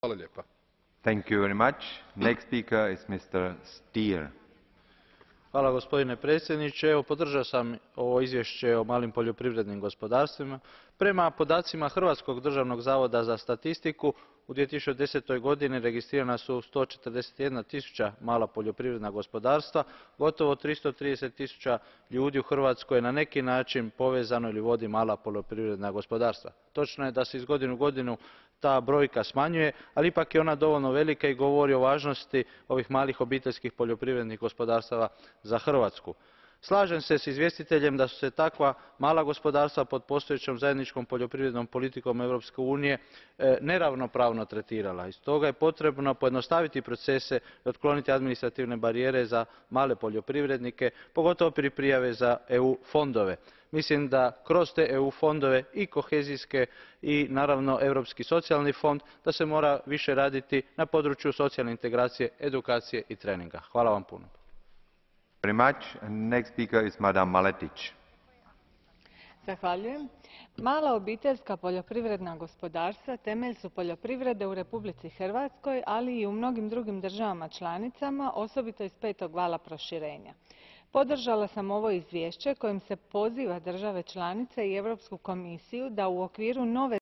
Hvala lijepa. Thank you very much. Next speaker is Mr. Stier. Hvala gospodine predsjedniče. Podržao sam ovo izvješće o malim poljoprivrednim gospodarstvima. Prema podacima Hrvatskog državnog zavoda za statistiku, u 2010. godini registrirana su 141 tisuća mala poljoprivredna gospodarstva, gotovo 330 tisuća ljudi u Hrvatskoj je na neki način povezano ili vodi mala poljoprivredna gospodarstva. Točno je da se iz godine u godinu ta brojka smanjuje, ali ipak je ona dovoljno velika i govori o važnosti ovih malih obiteljskih poljoprivrednih gospodarstava za Hrvatsku. Slažem se s izvjestiteljem da su se takva mala gospodarstva pod postojećom zajedničkom poljoprivrednom politikom Europske unije neravnopravno tretirala i stoga je potrebno pojednostaviti procese i otkloniti administrativne barijere za male poljoprivrednike, pogotovo pri prijavi za EU fondove. Mislim da kroz te EU fondove i kohezijske i naravno Europski socijalni fond da se mora više raditi na području socijalne integracije, edukacije i treninga. Hvala vam puno. Zahvaljujem. Mala obiteljska poljoprivredna gospodarstva temelj su poljoprivrede u Republici Hrvatskoj, ali i u mnogim drugim državama članicama, osobito iz petog vala proširenja. Podržala sam ovo izvješće kojim se poziva države članice i Europsku komisiju da u okviru nove